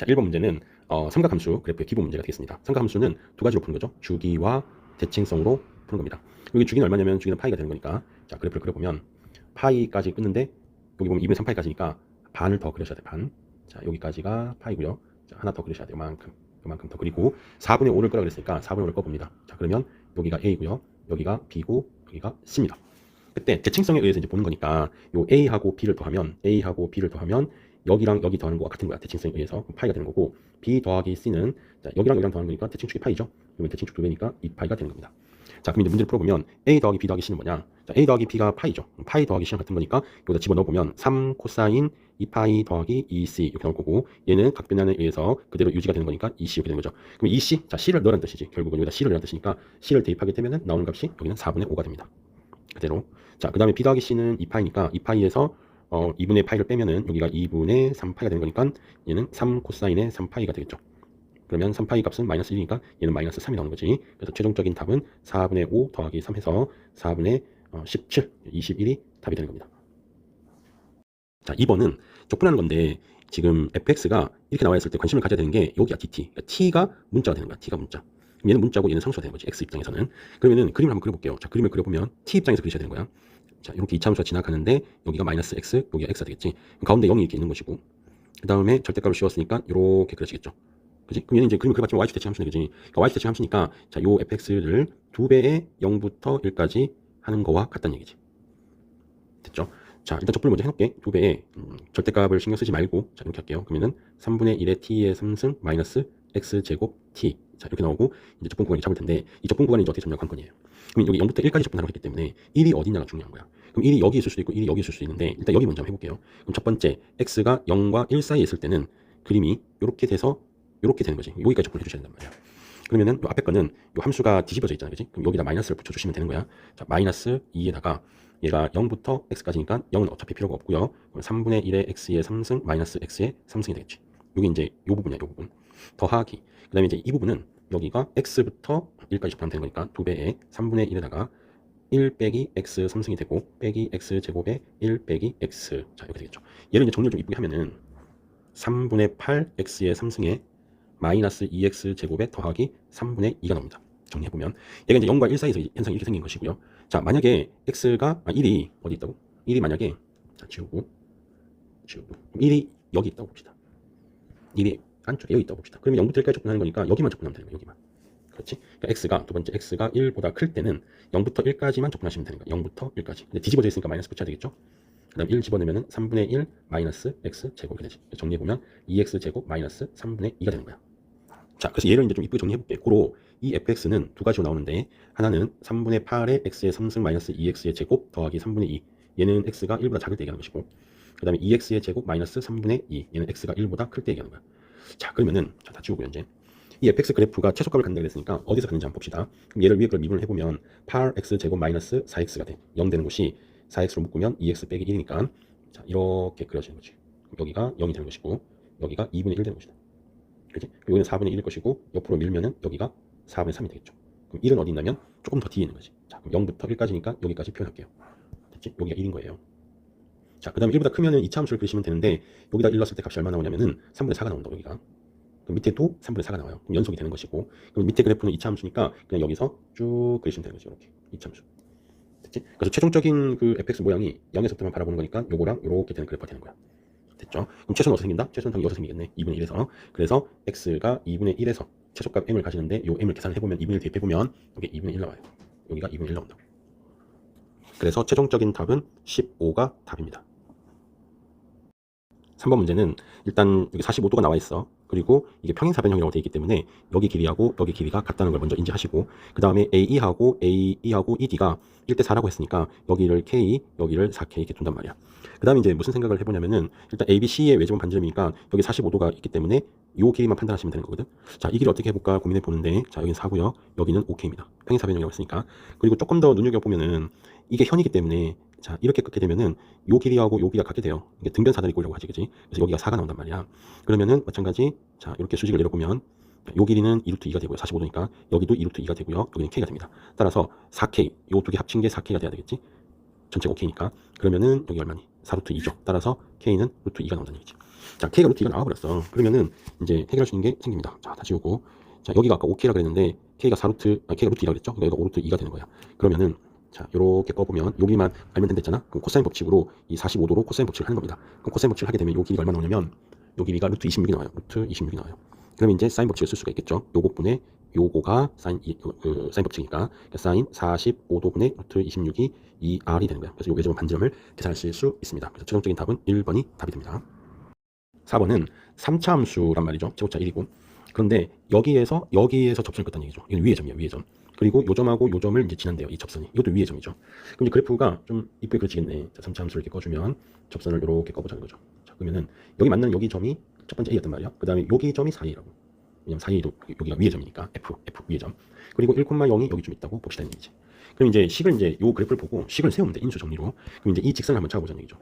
자, 1번 문제는 삼각함수 그래프의 기본 문제가 되겠습니다. 삼각함수는 두 가지로 푸는 거죠. 주기와 대칭성으로 푸는 겁니다. 여기 주기는 얼마냐면 주기는 파이가 되는 거니까, 자, 그래프를 그려보면 파이까지 끊는데 여기 보면 2분의 3파이까지니까 반을 더 그려셔야 돼요. 반. 자, 여기까지가 파이고요. 자, 하나 더 그리셔야 돼요. 요만큼 더 그리고 4분의 5를 끄라 그랬으니까 4분의 5를 꺼봅니다. 자, 그러면 여기가 A고요. 여기가 B고 여기가 C입니다. 그때 대칭성에 의해서 이제 보는 거니까 요 A하고 B를 더하면 여기랑 여기 더하는 거와 같은 거야. 대칭성에 의해서 파이가 되는 거고, B 더하기 C는 자, 여기랑 더하는 거니까 대칭축이 파이죠. 그러면 대칭축 2배니까 2파이가 되는 겁니다. 자, 그럼 이제 문제를 풀어보면 A 더하기 B 더하기 C는 뭐냐? 자, A 더하기 B가 파이죠. 파이 더하기 C랑 같은 거니까 여기다 집어넣어보면 3 코사인 2파이 더하기 2C 이렇게 나올 거고, 얘는 각변환에 의해서 그대로 유지가 되는 거니까 2C 이렇게 되는 거죠. 그럼 2C, 자, C를 넣으라는 뜻이지. 결국은 여기다 C를 넣으라는 뜻이니까 C를 대입하게 되면 나오는 값이 여기는 4분의 5가 됩니다. 그대로. 자, 그 다음에 B 더하기 C는 2파이니까 2파이에서 2분의 파이를 빼면은 여기가 2분의 3파이가 되는 거니까 얘는 3 코사인의 3파이가 되겠죠. 그러면 3파이 값은 마이너스 1이니까 얘는 마이너스 3이 나오는 거지. 그래서 최종적인 답은 4분의 5 더하기 3 해서 4분의 17, 21이 답이 되는 겁니다. 자, 2번은 적분하는 건데 지금 fx가 이렇게 나와 있을 때 관심을 가져야 되는 게 여기야 dt. 그러니까 t가 문자가 되는 거야. t가 문자. 그럼 얘는 문자고 얘는 상수가 되는 거지. x 입장에서는. 그러면은 그림을 한번 그려볼게요. 자, 그림을 그려보면 t 입장에서 그리셔야 되는 거야. 자, 이렇게 이차함수가 지나가는데 여기가 마이너스 x, 여기가 x가 되겠지. 가운데 0이 이렇게 있는 것이고, 그 다음에 절대값을 씌웠으니까 이렇게 그려지겠죠. 그지? 그럼 얘는 이제 그림을 그려봤지만 y축 대칭 함수는 그지? 그러니까 y축 대칭 함수니까 자, 요 fx를 2배의 0부터 1까지 하는 거와 같다는 얘기지. 됐죠? 자, 일단 적분을 먼저 해놓을게. 2배의 절대값을 신경 쓰지 말고, 자, 이렇게 할게요. 그러면은 3분의 1의 t의 3승 마이너스 x제곱 t. 자, 이렇게 나오고 이제 적분 구간이 잡을 텐데, 이 적분 구간이 이제 어떻게 잡냐 관건이에요. 그럼 여기 0부터 1까지 적분하라고 했기 때문에 1이 어디냐가 중요한 거야. 그럼 1이 여기 있을 수도 있고 1이 여기 있을 수도 있는데, 일단 여기 먼저 한번 해볼게요. 그럼 첫 번째 x가 0과 1 사이에 있을 때는 그림이 이렇게 돼서 이렇게 되는 거지. 여기까지 적분해 주셔야 된단 말이야. 그러면은 요 앞에 거는 요 함수가 뒤집어져 있잖아, 그지? 그럼 여기다 마이너스를 붙여주시면 되는 거야. 자, 마이너스 2에다가 얘가 0부터 x까지니까 0은 어차피 필요가 없고요. 3분의 1의 x의 3승 마이너스 x의 3승이 되겠지. 여기 이제 요 부분이야, 요 부분. 더하기. 그 다음에 이제 이 부분은 여기가 x부터 1까지 적분하면 되는 거니까 2배에 3분의 1에다가 1 빼기 x 3승이 되고 빼기 x 제곱에 1 빼기 x. 자, 이렇게 되겠죠. 얘를 이제 정리를 좀 이쁘게 하면은 3분의 8 x의 3승에 마이너스 2x 제곱에 더하기 3분의 2가 나옵니다. 정리해보면 얘가 이제 0과 1 사이에서 현상이 이렇게 생긴 것이고요. 자, 만약에 x가 1이 어디 있다고? 1이 만약에, 자, 지우고 1이 여기 있다고 봅시다. 1이 안쪽에 여기 있다고 봅시다. 그러면 0부터 1까지 적분하는 거니까 여기만 적분하면 되는 거야. 여기만. 그렇지? 그러니까 x가, 두 번째 x가 1보다 클 때는 0부터 1까지만 적분하시면 되는 거야. 0부터 1까지. 근데 뒤집어져 있으니까 마이너스 붙여야 되겠죠? 그 다음 1 집어넣으면 3분의 1 마이너스 x 제곱이 되지. 정리해보면 2x 제곱 마이너스 3분의 2가 되는 거야. 자, 그래서 얘를 이제 좀 이쁘게 정리해볼게. 고로 이 fx는 두 가지로 나오는데, 하나는 3분의 8의 x의 3승 마이너스 2x의 제곱 더하기 3분의 2. 얘는 x가 1보다 작을 때 얘기하는 것이고, 그 다음에 2x의 제곱 마이너스 3분의 2. 얘는 x가 1보다 클 때 얘기하는 거야. 자, 그러면은 자, 다 지우고요. 이제 이 fx 그래프가 최소값을 갖는다 그랬으니까 어디서 갖는지 한번 봅시다. 그럼 얘를 위에 걸 미분을 해보면 8x 제곱 마이너스 4x가 돼. 0 되는 곳이 4x로 묶으면 2x 빼기 1이니까 자, 이렇게 그려지는 거지. 여기가 0이 되는 것이고 여기가 2분의 1 되는 것이다. 그렇지? 여기는 4분의 1일 것이고 옆으로 밀면은 여기가 4분의 3이 되겠죠. 그럼 1은 어디 있냐면 조금 더 뒤에 있는 거지. 자, 그럼 0부터 1까지니까 여기까지 표현할게요. 됐지? 여기가 1인 거예요. 자, 그 다음에 1보다 크면은 2차 함수를 그리시면 되는데, 여기다 1 넣었을 때 값이 얼마 나오냐면은 3분의 4가 나온다, 여기가. 그럼 밑에도 3분의 4가 나와요. 그럼 연속이 되는 것이고, 그럼 밑에 그래프는 2차 함수니까 그냥 여기서 쭉 그리시면 되는 거죠. 이렇게 2차 함수. 됐지? 그래서 최종적인 그 fx 모양이 0에서부터만 바라보는 거니까 요거랑 요렇게 되는 그래프가 되는 거야. 됐죠? 그럼 최소는 어떻게 생긴다? 최소는 당연히 여기서 생기겠네. 2분의 1에서. 그래서 x가 2분의 1에서 최소값 m을 가지는데 요 m을 계산을 해보면 2분의 1 대입해보면 여기 2분의 1 나와요. 여기가 2분의 1 나온다. 그래서 최종적인 답은 15가 답입니다. 3번 문제는 일단 여기 45도가 나와 있어. 그리고 이게 평행사변형이라고 되어 있기 때문에 여기 길이하고 여기 길이가 같다는 걸 먼저 인지하시고, 그 다음에 AE하고 ED가 1대 4라고 했으니까 여기를 K, 여기를 4K 이렇게 둔단 말이야. 그 다음에 이제 무슨 생각을 해보냐면은 일단 ABC의 외접은 반지름이니까 여기 45도가 있기 때문에 요 길이만 판단하시면 되는 거거든. 자, 이 길이 어떻게 해볼까 고민해 보는데, 자, 여기는 4고요. 여기는 OK입니다. 평행사변형이라고 했으니까. 그리고 조금 더 눈여겨보면은 이게 현이기 때문에 자, 이렇게 긋게 되면은 요 길이하고 요 길이가 같게 돼요. 이게 등변사다리 꼴이라고 하지, 그지? 그래서 여기가 4가 나온단 말이야. 그러면은 마찬가지, 자, 이렇게 수직을 내려보면 요 길이는 2루트 2가 되고요. 45도니까 여기도 2루트 2가 되고요. 여기는 K가 됩니다. 따라서 4K, 요 두 개 합친 게 4K가 돼야 되겠지? 전체 5K니까. 그러면은 여기 얼마니? 4루트 2죠. 따라서 K는 루트 2가 나온다는 얘기지. 자, K가 루트 2가 나와버렸어. 그러면은 이제 해결할 수 있는 게 생깁니다. 자, 다 지우고. 자, 여기가 아까 5K라 그랬는데 K가 4루트, K가 루트 2라 그랬죠? 그러니까 여기가 5루트 2가 되는 거야. 그러면은 자, 요렇게 꺼보면 여기만 알면 된댔잖아. 그럼 코사인 법칙으로 이 45도로 코사인 법칙을 하는 겁니다. 그럼 코사인 법칙을 하게 되면 요 길이가 얼마 나오냐면 요 길이가 루트 26이 나와요. 루트 26이 나와요. 그러면 이제 사인 법칙을 쓸 수가 있겠죠. 요거분의 요거가 사인 사인 법칙이니까 사인 45도분의 루트 26이 2R이 되는 거야. 그래서 요 외접은 반지름을 계산하실 수 있습니다. 그래서 최종적인 답은 1번이 답이 됩니다. 4번은 3차 함수란 말이죠. 제곱자 1이고. 그런데 여기에서 접선을 껐다는 얘기죠. 이건 위의 점이에요. 위의 점. 그리고 요 점하고 요 점을 이제 지난대요. 이 접선이. 이것도 위의 점이죠. 그럼 이제 그래프가 좀 이쁘게 그려지겠네. 자, 3차 함수를 이렇게 꺼주면 접선을 이렇게 꺼보자는 거죠. 자, 그러면은 여기 만나는 여기 점이 첫 번째 A였단 말이야. 그 다음에 여기 점이 4A라고. 왜냐면 4A도 여기가 위의 점이니까 F 위의 점. 그리고 1,0이 여기 좀 있다고 봅시다. 얘기지. 그럼 이제 식을 이제 요 그래프를 보고 식을 세우면 돼. 인수 정리로. 그럼 이제 이 직선을 한번 찾아보자는 얘기죠.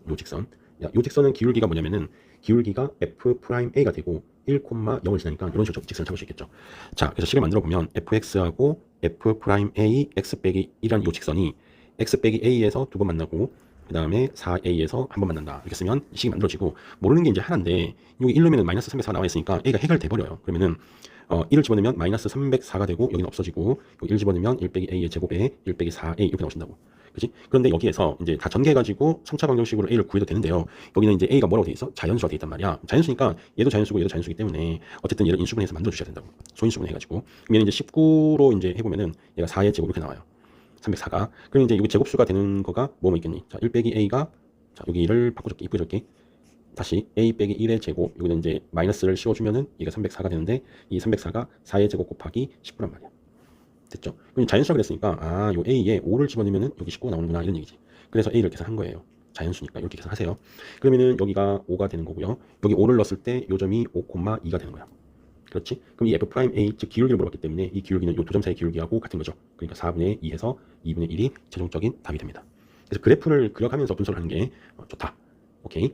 요 직선. 요 직선은 기울기가 뭐냐면은 기울기가 F'A가 되고 1,0을 지나니까 이런 식으로 직선을 잡을 수 있겠죠. 자, 그래서 식을 만들어 보면 fx하고 F'A x 빼기 1이라는 요 직선이 x 빼기 a에서 두 번 만나고 그 다음에 4a에서 한 번 만난다. 이렇게 쓰면 이 식이 만들어지고 모르는 게 이제 하나인데 여기 1 넣으면 마이너스 304 나와 있으니까 a가 해결돼 버려요. 그러면은 1을 집어넣으면 마이너스 304가 되고 여기는 없어지고 여기 1 집어넣으면 1 빼기 a의 제곱에 1 빼기 4a 이렇게 나오신다고. 그치? 그런데 여기에서 이제 다 전개해가지고 3차 방정식으로 a를 구해도 되는데요. 여기는 이제 a가 뭐라고 돼 있어? 자연수가 돼 있단 말이야. 자연수니까 얘도 자연수고 얘도 자연수기 때문에 어쨌든 얘를 인수분해해서 만들어주셔야 된다고. 소인수분 해가지고. 그러면 이제 19로 이제 해보면은 얘가 4의 제곱 이렇게 나와요. 304가. 그럼 이제 여기 제곱수가 되는 거가 뭐뭐 있겠니? 자, 1 빼기 a가 자, 여기를 바꿔줄게. 이쁘게 줄게. 다시 a 빼기 1의 제곱. 여기는 이제 마이너스를 씌워주면은 얘가 304가 되는데 이 304가 4의 제곱 곱하기 19란 말이야. 됐죠? 그럼 자연수라 그랬으니까 요 a에 5를 집어넣으면은 여기 19가 나오는구나 이런 얘기지. 그래서 a를 계산한 거예요. 자연수니까 이렇게 계산하세요. 그러면은 여기가 5가 되는 거고요. 여기 5를 넣었을 때 요 점이 5,2가 되는 거야. 그렇지? 그럼 이 F'A 즉 기울기를 물어봤기 때문에 이 기울기는 요 두 점 사이의 기울기하고 같은 거죠. 그러니까 4분의 2에서 2분의 1이 최종적인 답이 됩니다. 그래서 그래프를 그려가면서 분석을 하는 게 좋다. 오케이?